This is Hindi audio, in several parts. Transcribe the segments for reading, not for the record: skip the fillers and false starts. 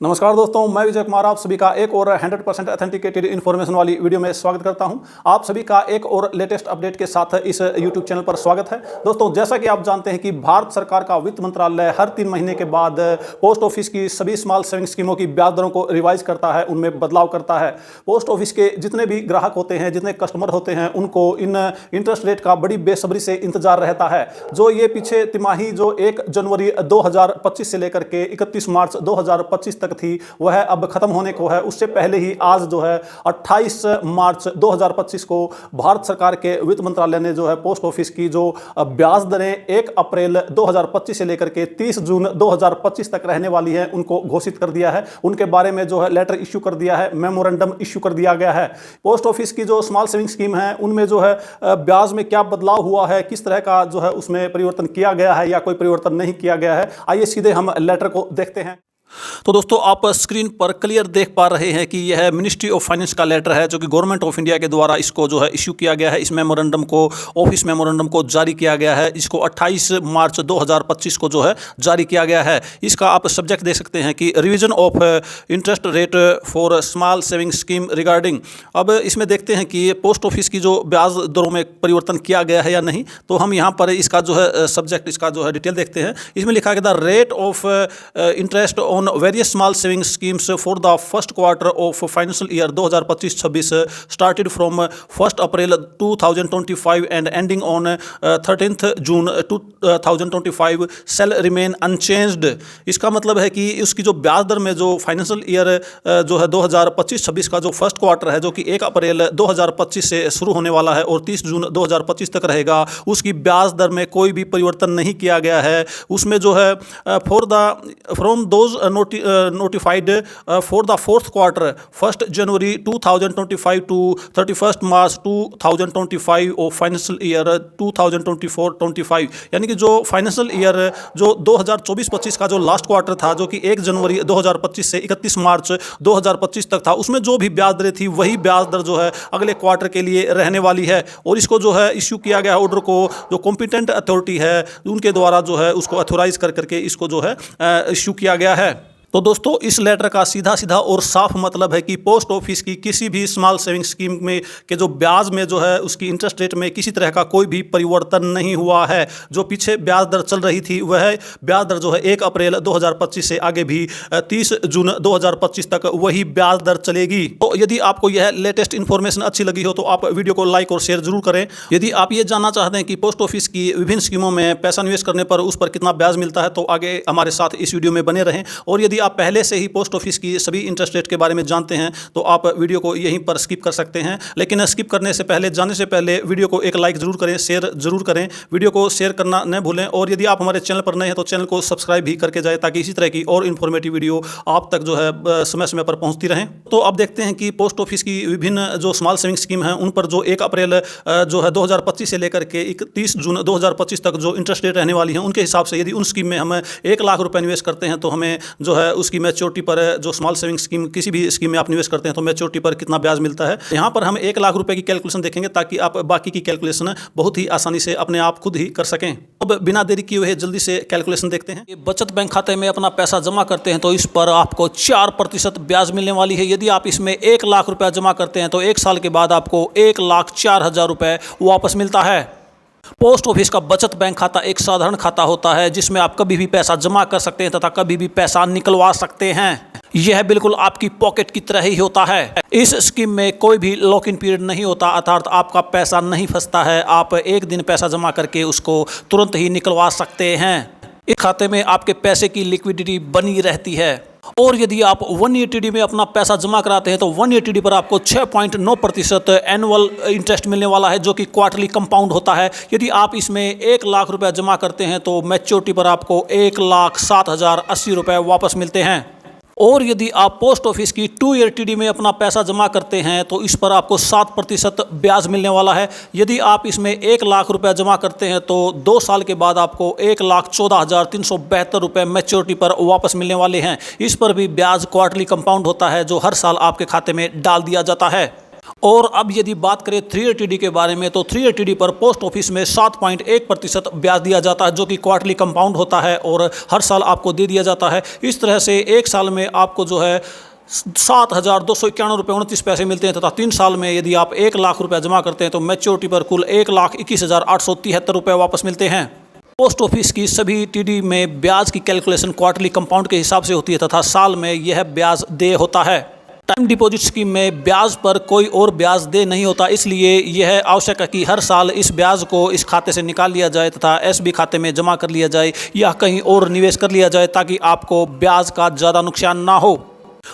नमस्कार दोस्तों, मैं विजय कुमार आप सभी का एक और 100% ऑथेंटिकेटेड इन्फॉर्मेशन वाली वीडियो में स्वागत करता हूं। आप सभी का एक और लेटेस्ट अपडेट के साथ इस यूट्यूब चैनल पर स्वागत है। दोस्तों, जैसा कि आप जानते हैं कि भारत सरकार का वित्त मंत्रालय हर 3 महीने के बाद पोस्ट ऑफिस की सभी स्मॉल सेविंग स्कीमों की ब्याज दरों को रिवाइज करता है, उनमें बदलाव करता है। पोस्ट ऑफिस के जितने भी ग्राहक होते हैं, जितने कस्टमर होते हैं, उनको इन इंटरेस्ट रेट का बड़ी बेसब्री से इंतजार रहता है। जो ये पीछे तिमाही जो 1 जनवरी 2025 से लेकर के 31 मार्च 2025 तक थी, वह अब खत्म होने को है। उससे पहले ही आज जो है 28 मार्च 2025 को भारत सरकार के वित्त मंत्रालय ने जो है पोस्ट ऑफिस की जो ब्याज दरें 1 अप्रैल 2025 से लेकर के 30 जून 2025 तक रहने वाली है, उनको घोषित कर दिया है। उनके बारे में जो है लेटर इश्यू कर दिया है, मेमोरेंडम इश्यू कर दिया गया है। पोस्ट ऑफिस की जो स्मॉल सेविंग स्कीम है, उनमें जो है ब्याज में क्या बदलाव हुआ है, किस तरह का जो है उसमें परिवर्तन किया गया है या कोई परिवर्तन नहीं किया गया है, आइए सीधे हम लेटर को देखते हैं। तो दोस्तों, आप स्क्रीन पर क्लियर देख पा रहे हैं कि यह मिनिस्ट्री ऑफ फाइनेंस का लेटर है, जो कि गवर्नमेंट ऑफ इंडिया के द्वारा इसको जो है इश्यू किया गया है। इस मेमोरेंडम को, ऑफिस मेमोरेंडम को जारी किया गया है। इसको 28 मार्च 2025 को जो है जारी किया गया है। इसका आप सब्जेक्ट देख सकते हैं कि revision of interest rate for small saving scheme regarding. अब इसमें देखते हैं कि पोस्ट ऑफिस की जो ब्याज दरों में परिवर्तन किया गया है या नहीं। तो हम यहाँ पर इसका जो है सब्जेक्ट, इसका जो है डिटेल देखते हैं। इसमें लिखा गया the rate of interest on various small saving schemes for the first quarter of financial year 2025-26 started from 1st April 2025 and ending on 13th June 2025 shall remain unchanged। इसका मतलब है कि उसकी जो ब्याज दर में जो फाइनेंशियल ईयर जो है 2025-26 का जो फर्स्ट क्वार्टर है, जो कि 1 अप्रैल 2025 से शुरू होने वाला है और 30 जून 2025 तक रहेगा, उसकी ब्याज दर में कोई भी परिवर्तन नहीं किया गया है। उसमें जो है from those notified for the fourth quarter 1st January 2025 to 31st March 2025 of financial year 2024-25, यानी कि जो फाइनेंशियल ईयर जो 2024-25 का जो लास्ट क्वार्टर था, जो कि 1 जनवरी 2025 से 31 मार्च 2025 तक था, उसमें जो भी ब्याज दरें थी वही ब्याज दर जो है अगले क्वार्टर के लिए रहने वाली है। और इसको जो है इश्यू किया गया ऑर्डर को जो कॉम्पिटेंट अथॉरिटी है उनके द्वारा जो है उसको अथोराइज करके इसको जो है इश्यू किया गया है। तो दोस्तों, इस लेटर का सीधा सीधा और साफ मतलब है कि पोस्ट ऑफिस की किसी भी स्मॉल सेविंग स्कीम में के जो ब्याज में जो है उसकी इंटरेस्ट रेट में किसी तरह का कोई भी परिवर्तन नहीं हुआ है। जो पीछे ब्याज दर चल रही थी वह ब्याज दर जो है 1 अप्रैल 2025 से आगे भी 30 जून 2025 तक वही ब्याज दर चलेगी। तो यदि आपको यह लेटेस्ट इन्फॉर्मेशन अच्छी लगी हो तो आप वीडियो को लाइक और शेयर जरूर करें। यदि आप ये जानना चाहते हैं कि पोस्ट ऑफिस की विभिन्न स्कीमों में पैसा निवेश करने पर उस पर कितना ब्याज मिलता है, तो आगे हमारे साथ इस वीडियो में बने रहें। और यदि आप पहले से ही पोस्ट ऑफिस की सभी इंटरेस्ट रेट के बारे में जानते हैं तो आप वीडियो को यहीं पर स्किप कर सकते हैं। लेकिन स्किप करने से पहले, जाने से पहले वीडियो को एक लाइक जरूर करें, शेयर जरूर करें। वीडियो को शेयर करना न भूलें। और यदि आप हमारे चैनल पर नए हैं तो चैनल को सब्सक्राइब भी करके जाए, ताकि इसी तरह की और इन्फॉर्मेटिव वीडियो आप तक जो है समय समय पर पहुंचती रहें। तो अब देखते हैं कि पोस्ट ऑफिस की विभिन्न जो स्मॉल सेविंग स्कीम है उन पर जो 1 अप्रैल जो है 2025 से लेकर के 31 जून 2025 तक जो इंटरेस्ट रेट रहने वाली हैं, उनके हिसाब से यदि उन स्कीम में हम 1 लाख रुपये निवेश करते हैं तो हमें जो है उसकी मैच्योरिटी पर, जो स्मॉल सेविंग स्कीम किसी भी स्कीम में आप निवेश करते हैं तो मैच्योरिटी पर कितना ब्याज मिलता है। यहाँ पर हम 1 लाख रुपए की कैलकुलेशन देखेंगे, ताकि आप बाकी की कैलकुलेशन बहुत ही आसानी से अपने आप खुद ही कर सकें। अब बिना देरी किए हुए जल्दी से कैलकुलेशन देखते हैं। बचत बैंक खाते में अपना पैसा जमा करते हैं तो इस पर आपको 4% ब्याज मिलने वाली है। यदि आप इसमें 1 लाख रुपया जमा करते हैं तो 1 साल के बाद आपको 1,04,000 रुपये वापस मिलता है। पोस्ट ऑफिस का बचत बैंक खाता एक साधारण खाता होता है, जिसमें आप कभी भी पैसा जमा कर सकते हैं तथा कभी भी पैसा निकलवा सकते हैं। यह बिल्कुल आपकी पॉकेट की तरह ही होता है। इस स्कीम में कोई भी लॉक इन पीरियड नहीं होता, अर्थात आपका पैसा नहीं फंसता है। आप एक दिन पैसा जमा करके उसको तुरंत ही निकलवा सकते हैं। इस खाते में आपके पैसे की लिक्विडिटी बनी रहती है। और यदि आप 1 ईयर टीडी में अपना पैसा जमा कराते हैं तो 1 ईयर टीडी पर आपको 6.9% एनुअल इंटरेस्ट मिलने वाला है, जो कि क्वार्टरली कंपाउंड होता है। यदि आप इसमें 1 लाख रुपया जमा करते हैं तो मैच्योरिटी पर आपको 1,07,080 रुपये वापस मिलते हैं। और यदि आप पोस्ट ऑफिस की 2 ईयर टीडी में अपना पैसा जमा करते हैं तो इस पर आपको 7% ब्याज मिलने वाला है। यदि आप इसमें 1 लाख रुपया जमा करते हैं तो 2 साल के बाद आपको 1,14,372 रुपये मैच्योरिटी पर वापस मिलने वाले हैं। इस पर भी ब्याज क्वार्टरली कंपाउंड होता है, जो हर साल आपके खाते में डाल दिया जाता है। और अब यदि बात करें 380D के बारे में, तो 380D पर पोस्ट ऑफिस में 7.1% ब्याज दिया जाता है, जो कि क्वार्टरली कंपाउंड होता है और हर साल आपको दे दिया जाता है। इस तरह से एक साल में आपको जो है 7,291 रुपये 29 पैसे मिलते हैं, तथा 3 साल में यदि आप 1 लाख रुपये जमा करते हैं तो मैच्योरिटी पर कुल 1,21,873 रुपये वापस मिलते हैं। पोस्ट ऑफिस की सभी टीडी में ब्याज की कैलकुलेशन क्वार्टरली कंपाउंड के हिसाब से होती है तथा साल में यह ब्याज देय होता है। टाइम डिपॉजिट स्कीम में ब्याज पर कोई और ब्याज दे नहीं होता, इसलिए यह आवश्यक है कि हर साल इस ब्याज को इस खाते से निकाल लिया जाए तथा एसबी खाते में जमा कर लिया जाए या कहीं और निवेश कर लिया जाए, ताकि आपको ब्याज का ज़्यादा नुकसान ना हो।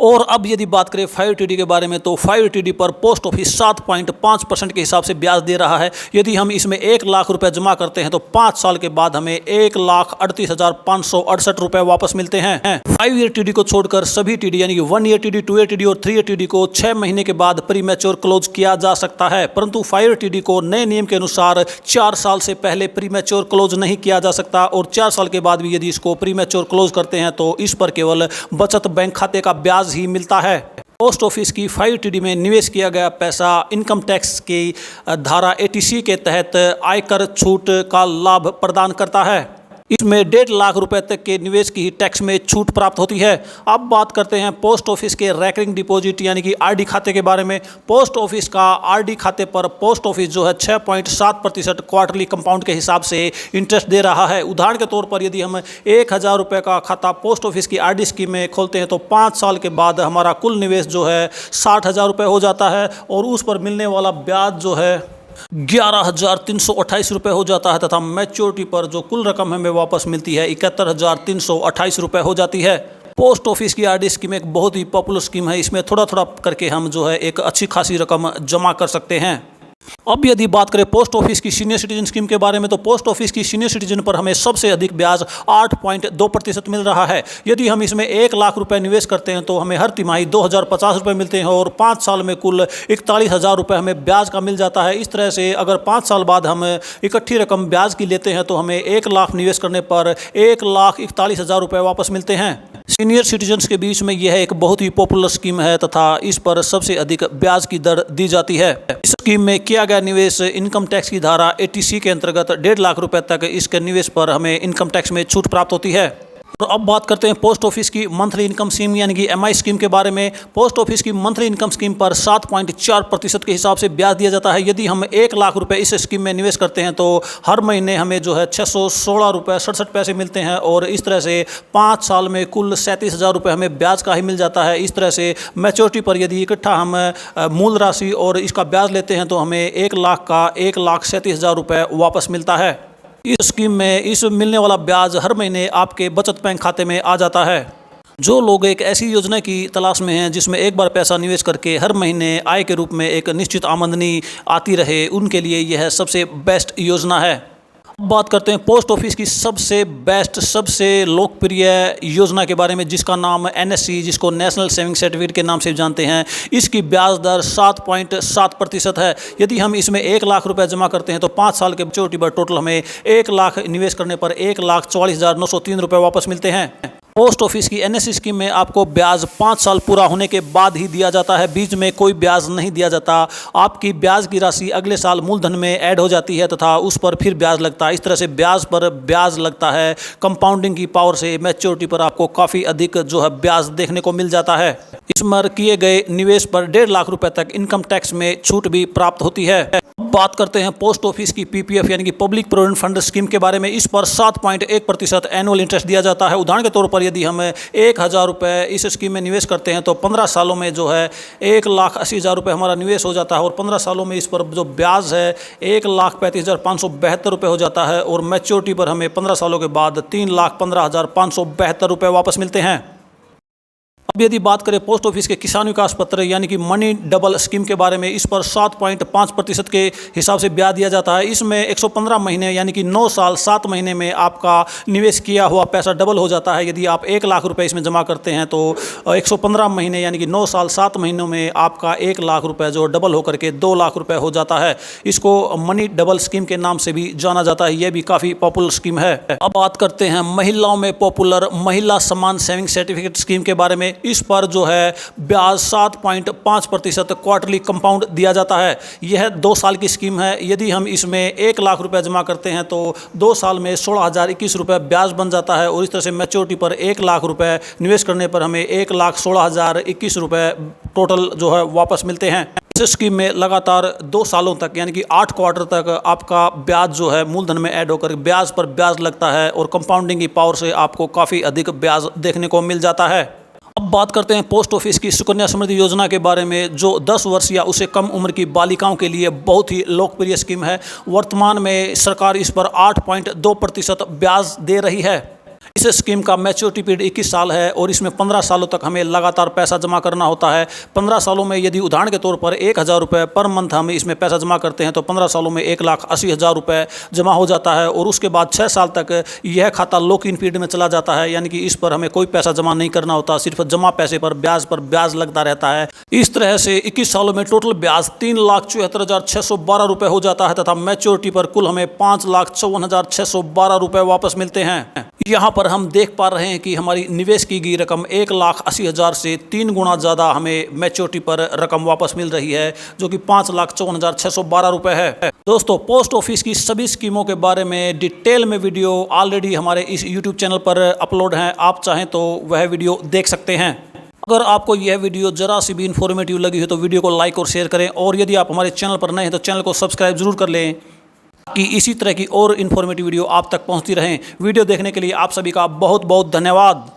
और अब यदि बात करें 5TD के बारे में, तो 5TD पर पोस्ट ऑफिस 7.5% के हिसाब से ब्याज दे रहा है। यदि हम इसमें 1 लाख रुपए जमा करते हैं तो 5 साल के बाद हमें 1,38,568 रुपए वापस मिलते हैं। 5 ईयर TD को छोड़कर सभी TD यानी कि 1 ईयर TD, 2 ईयर TD और 3 ईयर TD को 6 महीने के बाद प्री मैच्योर क्लोज किया जा सकता है, परंतु 5 ईयर TD को नए नियम के अनुसार 4 साल से पहले प्री मैच्योर क्लोज नहीं किया जा सकता, और 4 साल के बाद भी यदि इसको प्री मैच्योर क्लोज करते हैं तो इस पर केवल बचत बैंक खाते का ब्याज ही मिलता है। पोस्ट ऑफिस की 5TD में निवेश किया गया पैसा इनकम टैक्स की धारा 80C के तहत आयकर छूट का लाभ प्रदान करता है। इसमें 1.5 लाख रुपए तक के निवेश की टैक्स में छूट प्राप्त होती है। अब बात करते हैं पोस्ट ऑफिस के रैकरिंग डिपॉजिट यानी कि आरडी खाते के बारे में। पोस्ट ऑफिस का आरडी खाते पर पोस्ट ऑफिस जो है 6.7% क्वार्टरली कंपाउंड के हिसाब से इंटरेस्ट दे रहा है। उदाहरण के तौर पर यदि हम 1,000 रुपये का खाता पोस्ट ऑफिस की आरडी स्कीम में खोलते हैं तो 5 साल के बाद हमारा कुल निवेश जो है 60,000 रुपये हो जाता है, और उस पर मिलने वाला ब्याज जो है 11,328 रुपये हो जाता है, तथा मैच्योरिटी पर जो कुल रकम हमें वापस मिलती है 71,328 रुपये हो जाती है। पोस्ट ऑफिस की आरडी स्कीम एक बहुत ही पॉपुलर स्कीम है। इसमें थोड़ा थोड़ा करके हम जो है एक अच्छी खासी रकम जमा कर सकते हैं। अब यदि बात करें पोस्ट ऑफिस की सीनियर सिटीजन स्कीम के बारे में, तो पोस्ट ऑफिस की सीनियर सिटीजन पर हमें सबसे अधिक ब्याज 8.2% मिल रहा है। यदि हम इसमें 1 लाख रुपए निवेश करते हैं तो हमें हर तिमाही 2,050 रुपये मिलते हैं, और 5 साल में कुल 41,000 रुपये हमें ब्याज का मिल जाता है। इस तरह से अगर 5 साल बाद हम इकट्ठी रकम ब्याज की लेते हैं तो हमें 1 लाख निवेश करने पर 1,41,000 रुपये वापस मिलते हैं। सीनियर सिटीजन्स के बीच में यह एक बहुत ही पॉपुलर स्कीम है तथा इस पर सबसे अधिक ब्याज की दर दी जाती है। इस स्कीम में किया गया निवेश इनकम टैक्स की धारा 80C के अंतर्गत 1.5 लाख रुपए तक इसके निवेश पर हमें इनकम टैक्स में छूट प्राप्त होती है। तो अब बात करते हैं पोस्ट ऑफिस की मंथली इनकम स्कीम यानी कि MI स्कीम के बारे में। पोस्ट ऑफिस की मंथली इनकम स्कीम पर 7.4% के हिसाब से ब्याज दिया जाता है। यदि हम 1 लाख रुपए इस स्कीम में निवेश करते हैं तो हर महीने हमें जो है 616 रुपये 67 पैसे मिलते हैं, और इस तरह से 5 साल में कुल 37,000 रुपये हमें ब्याज का ही मिल जाता है। इस तरह से मैच्योरिटी पर यदि इकट्ठा हम मूल राशि और इसका ब्याज लेते हैं तो हमें 1 लाख का 1,37,000 रुपये वापस मिलता है। इस स्कीम में इस मिलने वाला ब्याज हर महीने आपके बचत बैंक खाते में आ जाता है। जो लोग एक ऐसी योजना की तलाश में हैं जिसमें एक बार पैसा निवेश करके हर महीने आय के रूप में एक निश्चित आमदनी आती रहे, उनके लिए यह सबसे बेस्ट योजना है। अब बात करते हैं पोस्ट ऑफिस की सबसे बेस्ट, सबसे लोकप्रिय योजना के बारे में, जिसका नाम NSC, जिसको नेशनल सेविंग सर्टिफिकेट के नाम से जानते हैं। इसकी ब्याज दर 7.7% है। यदि हम इसमें 1 लाख रुपए जमा करते हैं तो 5 साल के मैच्योरिटी पर टोटल हमें 1 लाख निवेश करने पर 1,44,903 रुपये वापस मिलते हैं। पोस्ट ऑफिस की NSC स्कीम में आपको ब्याज 5 साल पूरा होने के बाद ही दिया जाता है, बीच में कोई ब्याज नहीं दिया जाता। आपकी ब्याज की राशि अगले साल मूलधन में ऐड हो जाती है तथा उस पर फिर ब्याज लगता है। इस तरह से ब्याज पर ब्याज लगता है। कंपाउंडिंग की पावर से मैच्योरिटी पर आपको काफ़ी अधिक जो है ब्याज देखने को मिल जाता है। इसमें किए गए निवेश पर 1.5 लाख रुपए तक इनकम टैक्स में छूट भी प्राप्त होती है। बात करते हैं पोस्ट ऑफिस की PPF यानी कि पब्लिक प्रोविडेंट फंड स्कीम के बारे में। इस पर 7.1% एनुअल इंटरेस्ट दिया जाता है। उदाहरण के तौर पर यदि हम 1,000 रुपये इस स्कीम में निवेश करते हैं तो 15 सालों में जो है 1,80,000 रुपये हमारा निवेश हो जाता है, और 15 सालों में इस पर जो ब्याज है 1,35,572 रुपये हो जाता है, और मैच्योरिटी पर हमें 15 सालों के बाद 3,15,572 रुपये वापस मिलते हैं। अब यदि बात करें पोस्ट ऑफिस के किसान विकास पत्र यानी कि मनी डबल स्कीम के बारे में, इस पर 7.5% के हिसाब से ब्याज दिया जाता है। इसमें 115 महीने यानी कि 9 साल 7 महीने में आपका निवेश किया हुआ पैसा डबल हो जाता है। यदि आप 1 लाख रुपए इसमें जमा करते हैं तो 115 महीने यानी कि 9 साल 7 महीनों में आपका 1 लाख रुपए जो डबल होकर के 2 लाख रुपए हो जाता है। इसको मनी डबल स्कीम के नाम से भी जाना जाता है। यह भी काफ़ी पॉपुलर स्कीम है। अब बात करते हैं महिलाओं में पॉपुलर महिला सम्मान सेविंग सर्टिफिकेट स्कीम के बारे में। इस पर जो है ब्याज 7.5% क्वार्टरली कंपाउंड दिया जाता है। यह 2 साल की स्कीम है। यदि हम इसमें 1 लाख रुपए जमा करते हैं तो 2 साल में 16,021 रुपये ब्याज बन जाता है और इस तरह से मैच्योरिटी पर 1 लाख रुपए निवेश करने पर हमें 1,16,021 रुपये टोटल जो है वापस मिलते हैं। इस स्कीम में लगातार 2 सालों तक यानी कि 8 क्वार्टर तक आपका ब्याज जो है मूलधन में ऐड होकर ब्याज पर ब्याज लगता है और कंपाउंडिंग की पावर से आपको काफ़ी अधिक ब्याज देखने को मिल जाता है। अब बात करते हैं पोस्ट ऑफिस की सुकन्या समृद्धि योजना के बारे में, जो 10 वर्ष या उससे कम उम्र की बालिकाओं के लिए बहुत ही लोकप्रिय स्कीम है। वर्तमान में सरकार इस पर 8.2% ब्याज दे रही है। इस स्कीम का मैच्योरिटी पीरियड 21 साल है और इसमें 15 सालों तक हमें लगातार पैसा जमा करना होता है। 15 सालों में यदि उदाहरण के तौर पर 1,000 रुपये पर मंथ हम इसमें पैसा जमा करते हैं तो 15 सालों में 1,80,000 रुपये जमा हो जाता है और उसके बाद 6 साल तक यह खाता लॉक इन पीरियड में चला जाता है, यानी कि इस पर हमें कोई पैसा जमा नहीं करना होता, सिर्फ जमा पैसे पर ब्याज लगता रहता है। इस तरह से 21 सालों में टोटल ब्याज 3,74,612 रुपये हो जाता है तथा मैच्योरिटी पर कुल हमें 5,54,612 रुपये वापस मिलते हैं। यहाँ पर हम देख पा रहे हैं कि हमारी निवेश की गई रकम 1,80,000 से 3 गुना ज़्यादा हमें मैच्योरिटी पर रकम वापस मिल रही है, जो कि 5,54,612 रुपये है। दोस्तों, पोस्ट ऑफिस की सभी स्कीमों के बारे में डिटेल में वीडियो ऑलरेडी हमारे इस यूट्यूब चैनल पर अपलोड हैं। आप चाहें तो वह वीडियो देख सकते हैं। अगर आपको यह वीडियो जरा सी भी इन्फॉर्मेटिव लगी हो तो वीडियो को लाइक और शेयर करें और यदि आप हमारे चैनल पर नए हैं तो चैनल को सब्सक्राइब जरूर कर लें कि इसी तरह की और इन्फॉर्मेटिव वीडियो आप तक पहुंचती रहें। वीडियो देखने के लिए आप सभी का बहुत बहुत धन्यवाद।